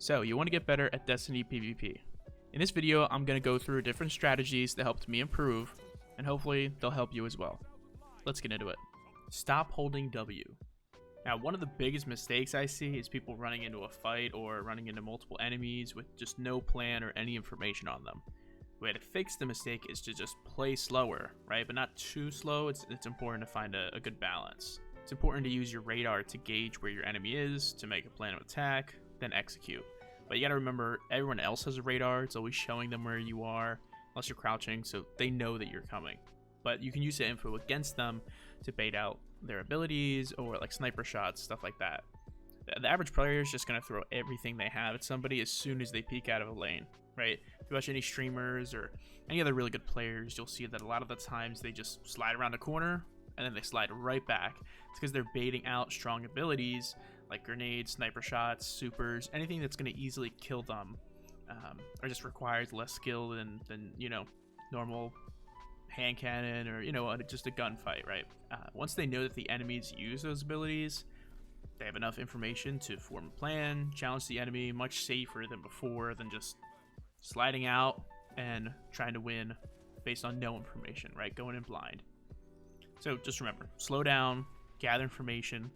So, you want to get better at Destiny PvP. In this video, I'm going to go through different strategies that helped me improve, and hopefully they'll help you as well. Let's get into it. Stop holding W. Now, one of the biggest mistakes I see is people running into a fight or running into multiple enemies with just no plan or any information on them. The way to fix the mistake is to just play slower, right? But not too slow. It's important to find a good balance. It's important to use your radar to gauge where your enemy is, to make a plan of attack, then execute. But you gotta remember, everyone else has a radar. It's always showing them where you are, unless you're crouching, so they know that you're coming. But you can use the info against them to bait out their abilities or like sniper shots, stuff like that. The average player is just gonna throw everything they have at somebody as soon as they peek out of a lane, right? If you watch any streamers or any other really good players, you'll see that a lot of the times they just slide around a corner and then they slide right back. It's because they're baiting out strong abilities like grenades, sniper shots, supers, anything that's going to easily kill them, or just requires less skill than you know, normal hand cannon or just a gunfight, right? Once they know that the enemies use those abilities, they have enough information to form a plan, challenge the enemy much safer than before, than just sliding out and trying to win based on no information, right? Going in blind. So just remember, slow down, gather information,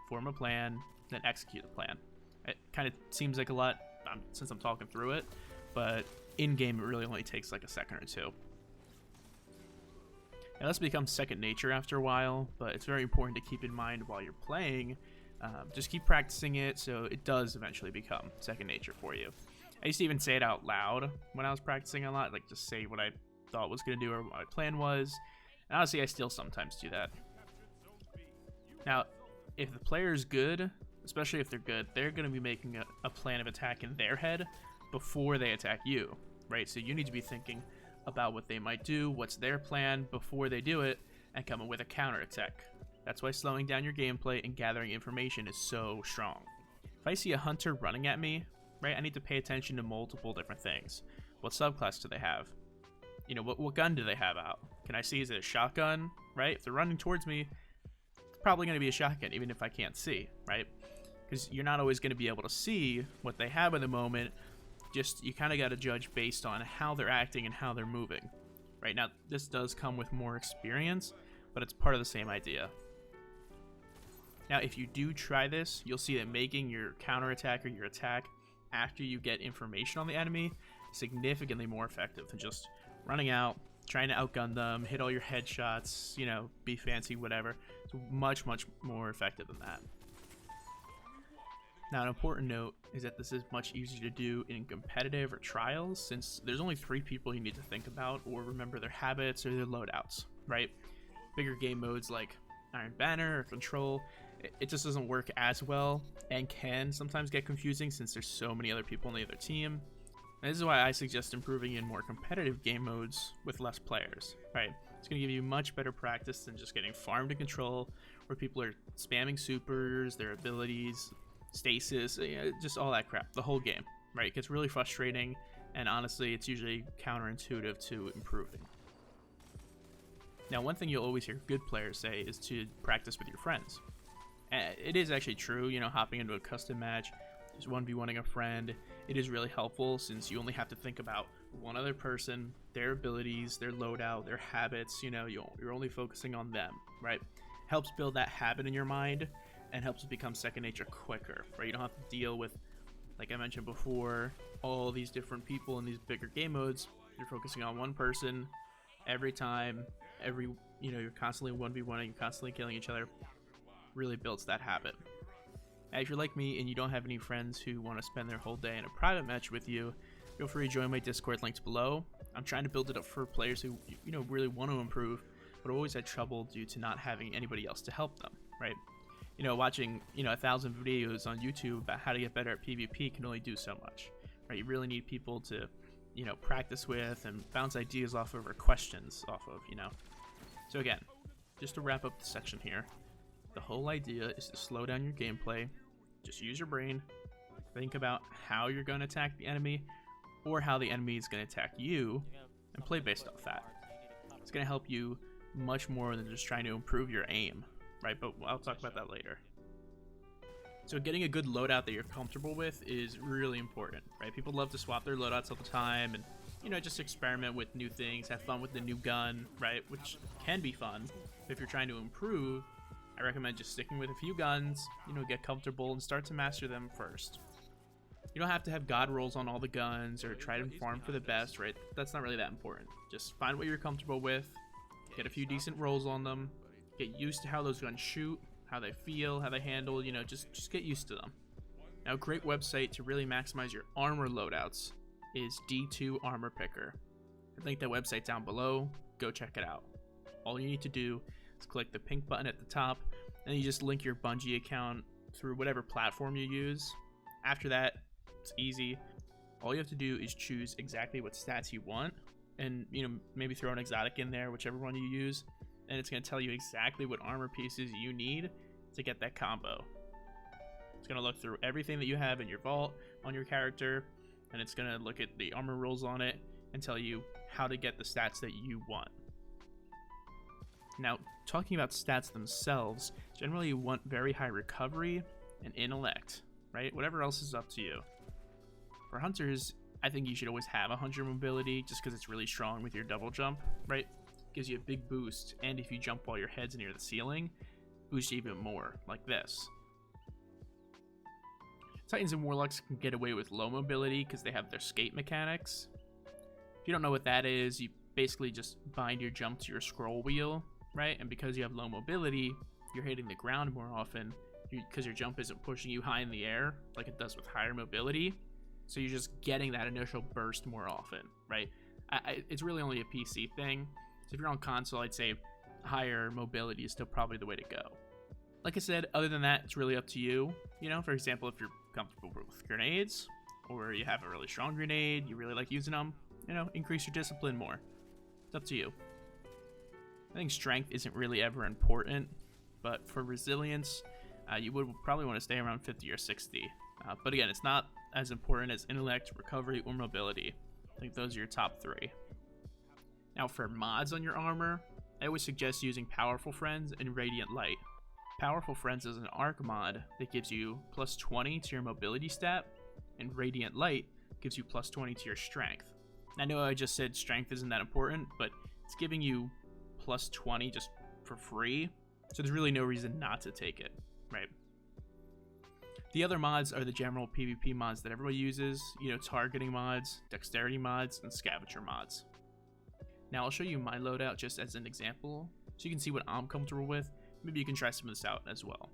form a plan, then execute the plan. It kind of seems like a lot since I'm talking through it, but in-game it really only takes like a second or two. Now this becomes second nature after a while, but it's very important to keep in mind while you're playing. Just keep practicing it so it does eventually become second nature for you. I used to even say it out loud when I was practicing a lot, like just say what I thought was going to do or what my plan was. And honestly, I still sometimes do that. Now, if the player is good, especially if they're good, they're going to be making a plan of attack in their head before they attack you, right? So you need to be thinking about what they might do, what's their plan before they do it, and come up with a counterattack. That's why slowing down your gameplay and gathering information is so strong. If I see a hunter running at me, right, I need to pay attention to multiple different things. What subclass do they have? You know, what gun do they have out? Can I see, is it a shotgun, right? If they're running towards me, it's probably going to be a shotgun, even if I can't see, right? Because you're not always going to be able to see what they have at the moment. Just, you kind of got to judge based on how they're acting and how they're moving. Right now, this does come with more experience, but it's part of the same idea. Now, if you do try this, you'll see that making your counterattack or your attack after you get information on the enemy is significantly more effective than just running out, trying to outgun them, hit all your headshots, you know, be fancy, whatever. It's much, much more effective than that. Now, an important note is that this is much easier to do in competitive or trials, since there's only 3 people you need to think about or remember their habits or their loadouts, right? Bigger game modes like Iron Banner or Control, it just doesn't work as well and can sometimes get confusing since there's so many other people on the other team. And this is why I suggest improving in more competitive game modes with less players, right? It's going to give you much better practice than just getting farmed in Control, where people are spamming supers, their abilities, stasis, just all that crap, the whole game, right? It gets really frustrating, and honestly, it's usually counterintuitive to improving. Now, one thing you'll always hear good players say is to practice with your friends. It is actually true, you know, hopping into a custom match, just 1v1ing a friend, it is really helpful since you only have to think about one other person, their abilities, their loadout, their habits, you know, you're only focusing on them, right? Helps build that habit in your mind and helps it become second nature quicker, right? You don't have to deal with, like I mentioned before, all these different people in these bigger game modes. You're focusing on one person every time, you're constantly 1v1ing, you're constantly killing each other. Really builds that habit. Now, if you're like me and you don't have any friends who want to spend their whole day in a private match with you, feel free to join my Discord links below. I'm trying to build it up for players who, you know, really want to improve, but always had trouble due to not having anybody else to help them, right? You know, watching, 1,000 videos on YouTube about how to get better at PvP can only do so much, right? You really need people to, practice with and bounce ideas off of or questions off of, So again, just to wrap up the section here, the whole idea is to slow down your gameplay, just use your brain, think about how you're going to attack the enemy or how the enemy is going to attack you, and play based off that. It's going to help you much more than just trying to improve your aim, right? But I'll talk about that later. So getting a good loadout that you're comfortable with is really important, right? People love to swap their loadouts all the time and, you know, just experiment with new things, have fun with the new gun, right? Which can be fun. But if you're trying to improve, I recommend just sticking with a few guns, you know, get comfortable and start to master them first. You don't have to have god rolls on all the guns or try to farm for the best, right? That's not really that important. Just find what you're comfortable with, get a few decent rolls on them, get used to how those guns shoot, how they feel, how they handle, you know, just get used to them. Now, a great website to really maximize your armor loadouts is D2 Armor Picker. I link that website down below. Go check it out. All you need to do is click the pink button at the top, and you just link your Bungie account through whatever platform you use. After that, it's easy. All you have to do is choose exactly what stats you want, and, you know, maybe throw an exotic in there, whichever one you use, and it's going to tell you exactly what armor pieces you need to get that combo. It's going to look through everything that you have in your vault on your character, and it's going to look at the armor rolls on it and tell you how to get the stats that you want. Now, talking about stats themselves, generally you want very high recovery and intellect, right? Whatever else is up to you. For hunters, I think you should always have 100 mobility just because it's really strong with your double jump, right? Gives you a big boost, and if you jump while your head's near the ceiling, boosts you even more, like this. Titans and Warlocks can get away with low mobility because they have their skate mechanics. If you don't know what that is, you basically just bind your jump to your scroll wheel, right? And because you have low mobility, you're hitting the ground more often because your jump isn't pushing you high in the air like it does with higher mobility. So you're just getting that initial burst more often, right? It's really only a PC thing. So if you're on console, I'd say higher mobility is still probably the way to go. Like I said, other than that, it's really up to you. You know, for example, if you're comfortable with grenades, or you have a really strong grenade, you really like using them, you know, increase your discipline more. It's up to you. I think strength isn't really ever important, but for resilience, you would probably want to stay around 50 or 60. But again, it's not as important as intellect, recovery, or mobility. I think those are your top three. Now for mods on your armor, I always suggest using Powerful Friends and Radiant Light. Powerful Friends is an arc mod that gives you plus 20 to your mobility stat, and Radiant Light gives you plus 20 to your strength. I know I just said strength isn't that important, but it's giving you plus 20 just for free, so there's really no reason not to take it, right? The other mods are the general PvP mods that everybody uses, you know, targeting mods, dexterity mods, and scavenger mods. Now I'll show you my loadout just as an example, so you can see what I'm comfortable with. Maybe you can try some of this out as well.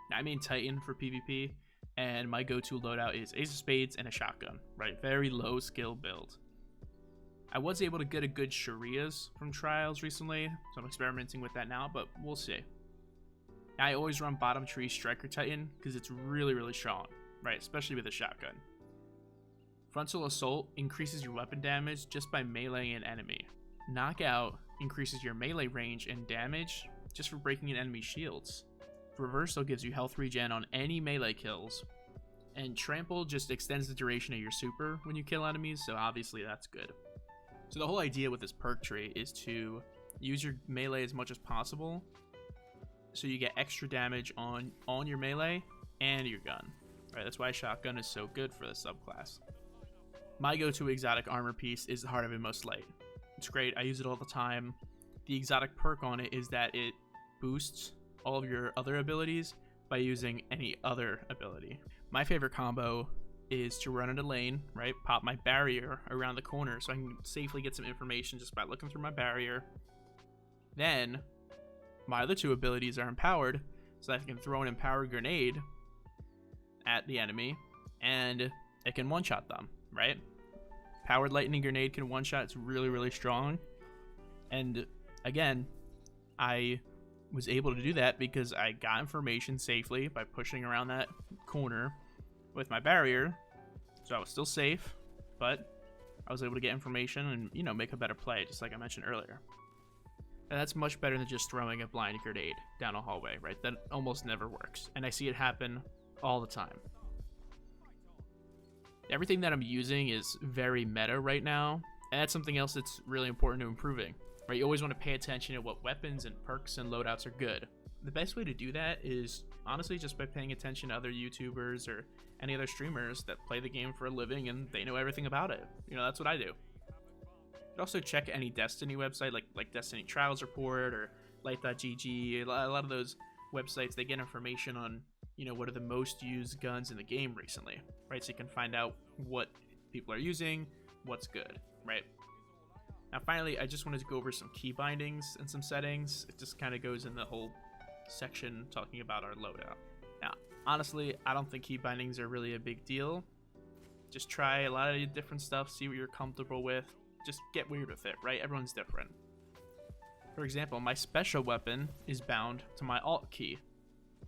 Now I main Titan for PvP, and my go-to loadout is Ace of Spades and a shotgun, right? Very low skill build. I was able to get a good Sharias from trials recently, so I'm experimenting with that now, but we'll see. I always run bottom tree Striker Titan because it's really, really strong, right? Especially with a shotgun. Frontal Assault increases your weapon damage just by meleeing an enemy. Knockout increases your melee range and damage just for breaking an enemy's shields. Reversal gives you health regen on any melee kills. And Trample just extends the duration of your super when you kill enemies, so obviously that's good. So the whole idea with this perk tree is to use your melee as much as possible, so you get extra damage on your melee and your gun. Right, that's why shotgun is so good for this subclass. My go-to exotic armor piece is the Heart of Inmost Light. It's great, I use it all the time. The exotic perk on it is that it boosts all of your other abilities by using any other ability. My favorite combo is to run into lane, right? Pop my barrier around the corner so I can safely get some information just by looking through my barrier. Then my other two abilities are empowered, so I can throw an empowered grenade at the enemy and it can one-shot them, right? Powered lightning grenade can one-shot. It's really, really strong. And again, I was able to do that because I got information safely by pushing around that corner with my barrier. So I was still safe, but I was able to get information and, you know, make a better play, just like I mentioned earlier. And that's much better than just throwing a blind grenade down a hallway, right? That almost never works. And I see it happen all the time. Everything that I'm using is very meta right now, and that's something else that's really important to improving, right? You always want to pay attention to what weapons and perks and loadouts are good, The best way to do that is honestly just by paying attention to other YouTubers or any other streamers that play the game for a living and they know everything about it. That's what I do. You could also check any Destiny website like Destiny Trials Report or Light.gg. A lot of those websites, they get information on what are the most used guns in the game recently, right? So you can find out what people are using, what's good, right? Now finally, I just wanted to go over some key bindings and some settings. It just kind of goes in the whole section talking about our loadout. Now honestly, I don't think key bindings are really a big deal. Just try a lot of different stuff, see what you're comfortable with, just get weird with it, right? Everyone's different. For example, my special weapon is bound to my alt key.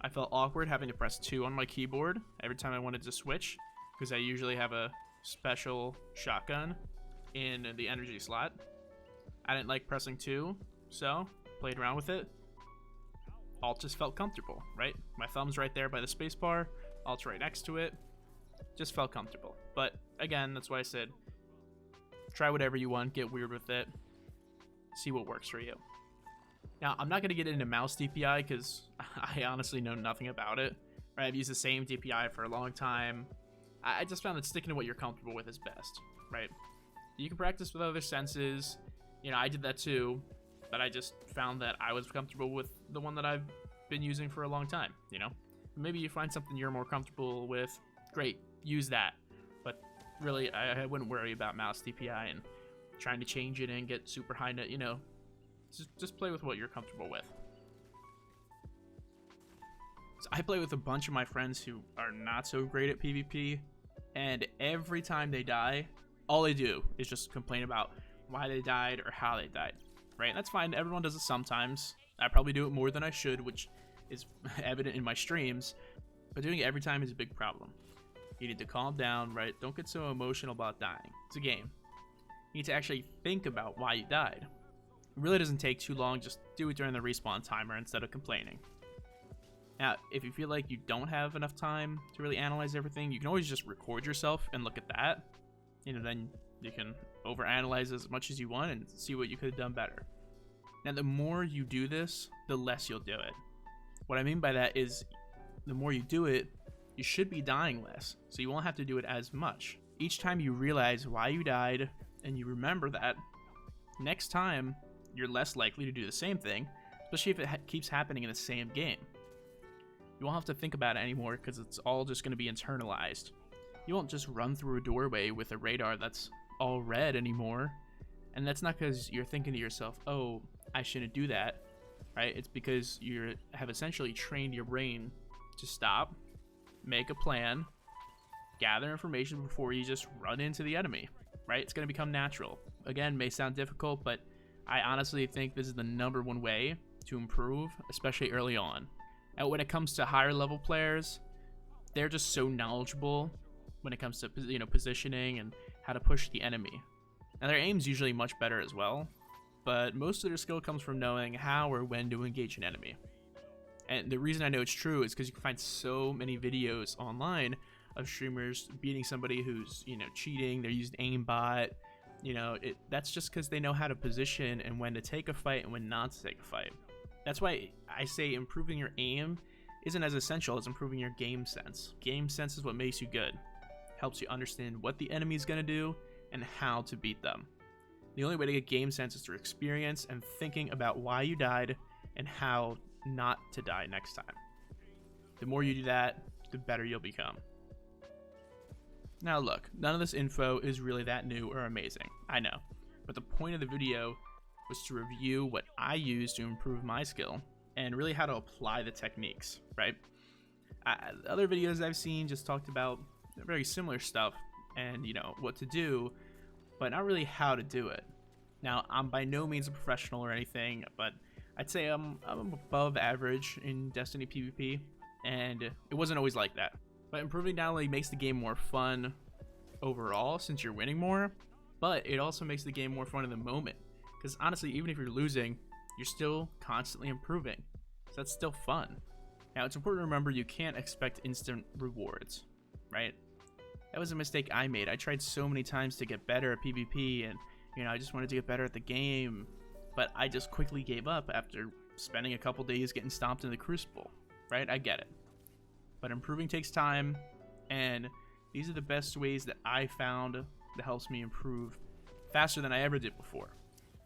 I felt awkward having to press 2 on my keyboard every time I wanted to switch, because I usually have a special shotgun in the energy slot. I didn't like pressing 2, so played around with it. Alt just felt comfortable, right? My thumb's right there by the spacebar, alt's right next to it. Just felt comfortable. But again, that's why I said try whatever you want, get weird with it, see what works for you. Now, I'm not going to get into mouse DPI because I honestly know nothing about it. Right? I've used the same DPI for a long time. I just found that sticking to what you're comfortable with is best, right? You can practice with other senses. I did that too, but I just found that I was comfortable with the one that I've been using for a long time, Maybe you find something you're more comfortable with, great, use that. But really, I wouldn't worry about mouse DPI and trying to change it and get super high net, just play with what you're comfortable with. So I play with a bunch of my friends who are not so great at PvP, and every time they die, all they do is just complain about why they died or how they died, right? And that's fine, everyone does it sometimes. I probably do it more than I should, which is evident in my streams, but doing it every time is a big problem. You need to calm down, right? Don't get so emotional about dying. It's a game. You need to actually think about why you died. It really doesn't take too long, just do it during the respawn timer instead of complaining. Now, if you feel like you don't have enough time to really analyze everything, you can always just record yourself and look at that. Then you can overanalyze as much as you want and see what you could have done better. Now, the more you do this, the less you'll do it. What I mean by that is, the more you do it, you should be dying less, so you won't have to do it as much. Each time you realize why you died, and you remember that, next time, you're less likely to do the same thing, especially if it keeps happening in the same game. You won't have to think about it anymore because it's all just going to be internalized. You won't just run through a doorway with a radar that's all red anymore, and that's not because you're thinking to yourself, oh, I shouldn't do that, right? It's because you have essentially trained your brain to stop, make a plan, gather information before you just run into the enemy, right? It's going to become natural. Again, may sound difficult, but I honestly think this is the #1 way to improve, especially early on. And when it comes to higher level players, they're just so knowledgeable when it comes to positioning and how to push the enemy. Now their aim's usually much better as well, but most of their skill comes from knowing how or when to engage an enemy. And the reason I know it's true is because you can find so many videos online of streamers beating somebody who's cheating. They're using aimbot. That's just because they know how to position and when to take a fight and when not to take a fight. That's why I say improving your aim isn't as essential as improving your game sense. Game sense is what makes you good. Helps you understand what the enemy's going to do and how to beat them. The only way to get game sense is through experience and thinking about why you died and how not to die next time. The more you do that, the better you'll become. Now look, none of this info is really that new or amazing, I know, but the point of the video was to review what I use to improve my skill and really how to apply the techniques, right? Other videos I've seen just talked about very similar stuff and what to do, but not really how to do it. Now, I'm by no means a professional or anything, but I'd say I'm above average in Destiny PvP, and it wasn't always like that. But improving not only makes the game more fun overall since you're winning more, but it also makes the game more fun in the moment. Because honestly, even if you're losing, you're still constantly improving. So that's still fun. Now, it's important to remember you can't expect instant rewards, right? That was a mistake I made. I tried so many times to get better at PvP, and I just wanted to get better at the game, but I just quickly gave up after spending a couple days getting stomped in the Crucible, right? I get it. But improving takes time, and these are the best ways that I found that helps me improve faster than I ever did before.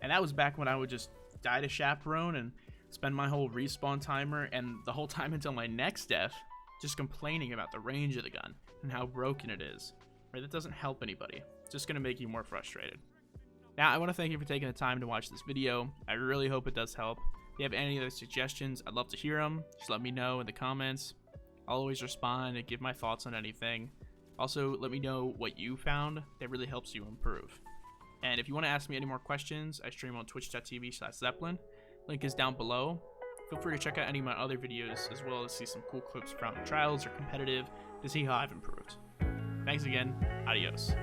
And that was back when I would just die to Chaperone and spend my whole respawn timer and the whole time until my next death just complaining about the range of the gun and how broken it is. Right? That doesn't help anybody. It's just going to make you more frustrated. Now, I want to thank you for taking the time to watch this video. I really hope it does help. If you have any other suggestions, I'd love to hear them. Just let me know in the comments. I'll always respond and give my thoughts on anything. Also, let me know what you found that really helps you improve. And if you want to ask me any more questions, I stream on twitch.tv/Zeppelin. Link is down below. Feel free to check out any of my other videos, as well as see some cool clips from trials or competitive to see how I've improved. Thanks again. Adios.